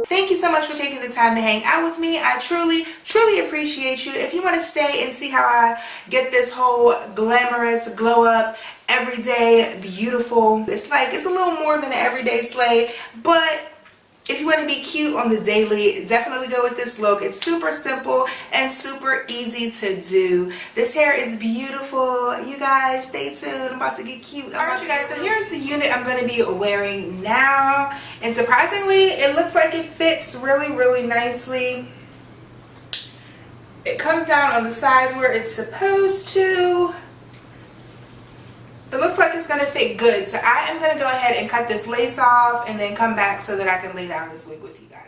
Thank you so much for taking the time to hang out with me. I truly appreciate you. If you want to stay and see how I get this whole glamorous glow up, everyday beautiful, it's a little more than an everyday slay, but if you want to be cute on the daily, definitely go with this look. It's super simple and super easy to do. This hair is beautiful. You guys, stay tuned. I'm about to get cute. Alright, you guys, so here's the unit I'm going to be wearing now. And surprisingly, it looks like it fits really nicely. It comes down on the sides where it's supposed to. It looks like it's going to fit good, so I am going to go ahead and cut this lace off and then come back so that I can lay down this wig with you guys.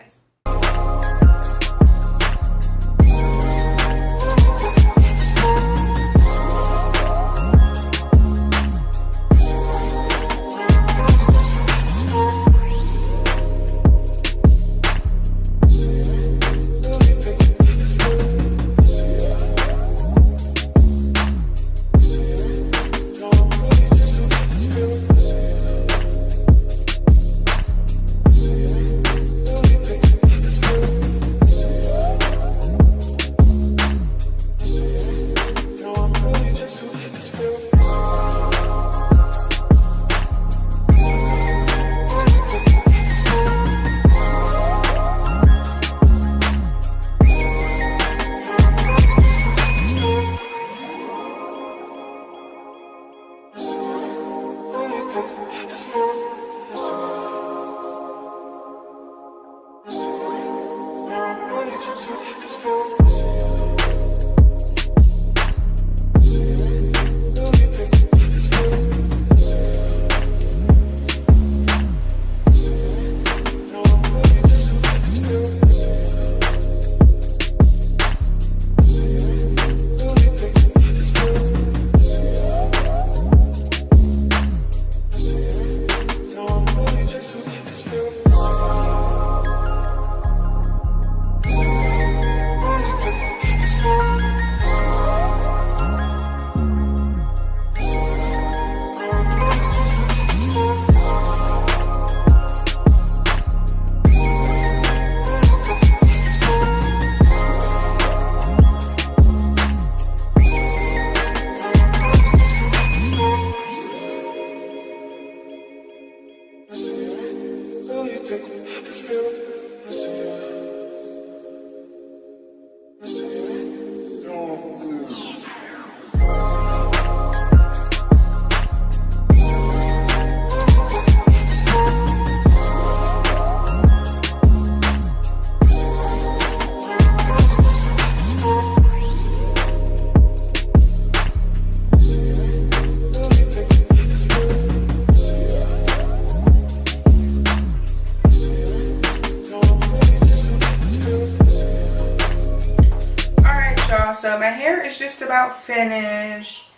So my hair is just about finished.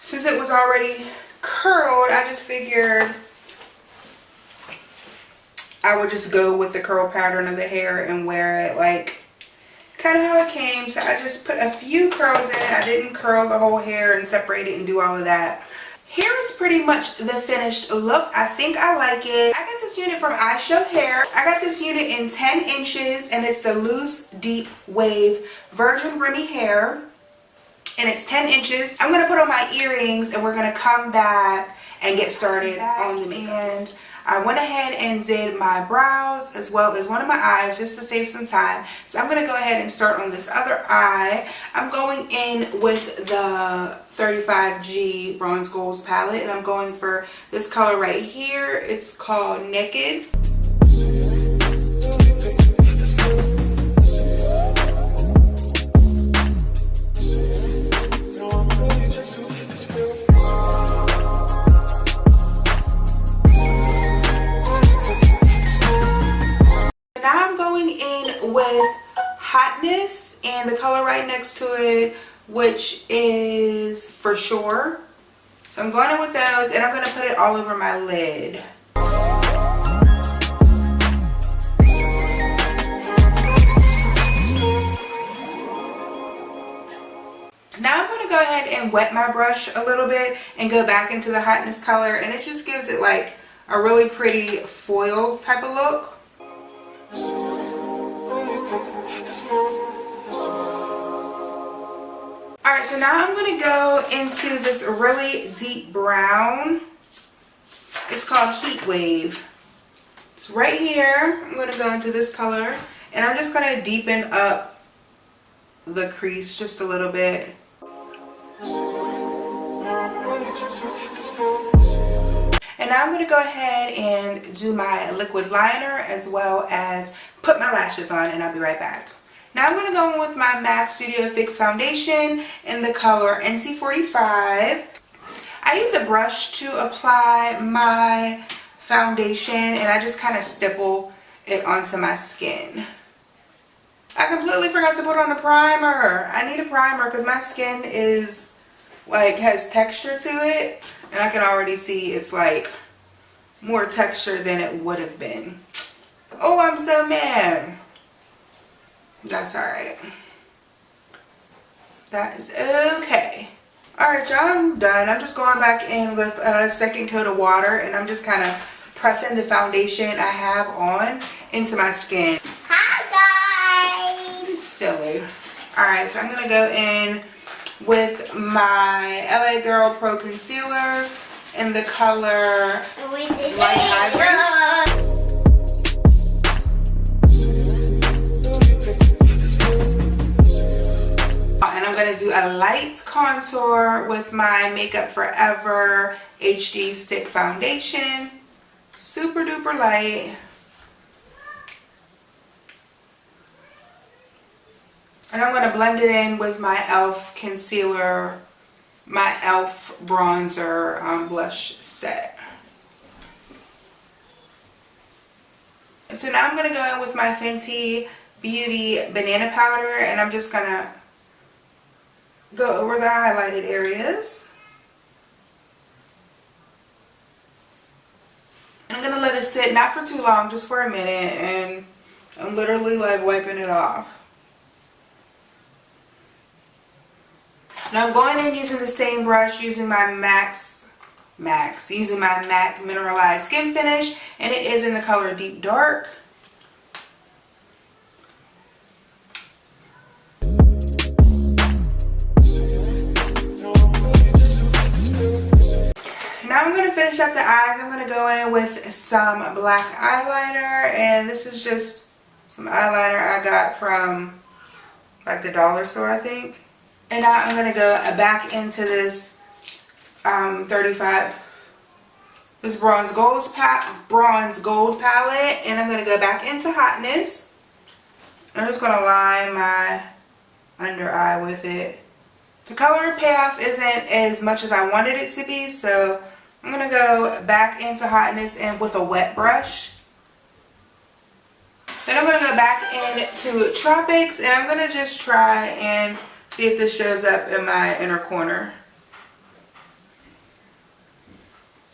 Since it was already curled, I just figured I would just go with the curl pattern of the hair and wear it like kind of how it came. So I just put a few curls in it. I didn't curl the whole hair and separate it and do all of that. Here is pretty much the finished look. I think I like it. I got this unit from IshowHair. I got this unit in 10 inches and it's the loose deep wave virgin Remy hair. And it's 10 inches. I'm going to put on my earrings and we're going to come back and get started on the makeup. And I went ahead and did my brows as well as one of my eyes just to save some time. So I'm going to go ahead and start on this other eye. I'm going in with the 35G Bronze Goals palette and I'm going for this color right here. It's called Naked. With Hotness and the color right next to it, which is For Sure. So I'm going in with those and I'm going to put it all over my lid. Now I'm going to go ahead and wet my brush a little bit and go back into the Hotness color, and it just gives it like a really pretty foil type of look. Alright, so now I'm going to go into this really deep brown. It's called Heat Wave. It's right here. I'm going to go into this color, and I'm just going to deepen up the crease just a little bit. And now I'm going to go ahead and do my liquid liner as well as put my lashes on, and I'll be right back. Now I'm going to go in with my MAC Studio Fix foundation in the color NC45. I use a brush to apply my foundation, and I just kind of stipple it onto my skin. I completely forgot to put on a primer. I need a primer because my skin is like has texture to it, and I can already see it's like more texture than it would have been. Oh, I'm so mad. That's alright. That is okay. Alright, y'all, I'm done. I'm just going back in with a second coat of water, and I'm just kind of pressing the foundation I have on into my skin. Hi guys! Silly. Alright, so I'm going to go in with my LA Girl Pro Concealer in the color Light Ivory. And I'm going to do a light contour with my Makeup Forever HD Stick Foundation. Super duper light. And I'm going to blend it in with my e.l.f. concealer, my e.l.f. bronzer blush set. And so now I'm going to go in with my Fenty Beauty Banana Powder, and I'm just going to go over the highlighted areas. I'm going to let it sit, not for too long, just for a minute, and I'm literally like wiping it off. Now I'm going in using the same brush, using my using my MAC Mineralized Skin Finish, and it is in the color Deep Dark. Now I'm going to finish up the eyes. I'm going to go in with some black eyeliner, and this is just some eyeliner I got from like the dollar store, I think. And now I'm going to go back into this 35, this bronze gold palette, and I'm going to go back into Hotness. I'm just going to line my under eye with it. The color payoff isn't as much as I wanted it to be, so I'm going to go back into Hotness and with a wet brush. Then I'm going to go back into Tropics, and I'm going to just try and see if this shows up in my inner corner.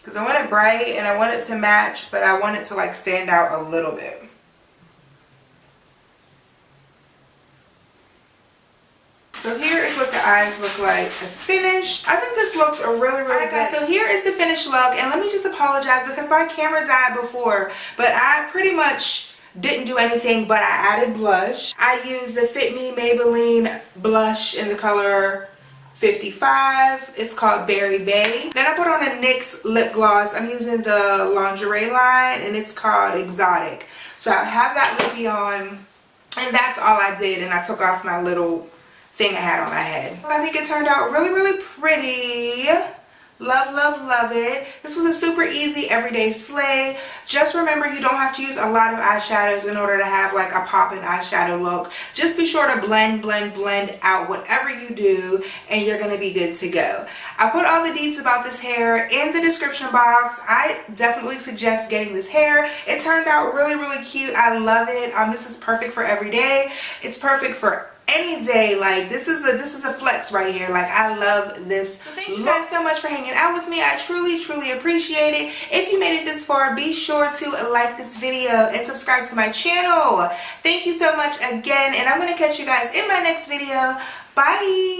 Because I want it bright and I want it to match, but I want it to like stand out a little bit. So here is what the eyes look like finished. I think this looks really good. Guys, so here is the finished look, and let me just apologize because my camera died before, but I pretty much didn't do anything, but I added blush. I used the Fit Me Maybelline blush in the color 55. It's called Berry Bay. Then I put on a NYX lip gloss. I'm using the lingerie line, and it's called Exotic. So I have that lippy on, and that's all I did, and I took off my little thing I had on my head. I think it turned out really pretty. Love, love, love it. This was a super easy everyday slay. Just remember, you don't have to use a lot of eyeshadows in order to have like a poppin' eyeshadow look. Just be sure to blend out whatever you do, and you're gonna be good to go. I put all the deets about this hair in the description box. I definitely suggest getting this hair. It turned out really cute. I love it. This is perfect for every day. It's perfect for any day. Like this is a flex right here. Like I love this. So thank you guys so much for hanging out with me. I truly appreciate it. If you made it this far, be sure to like this video and subscribe to my channel. Thank you so much again, and I'm gonna catch you guys in my next video. Bye.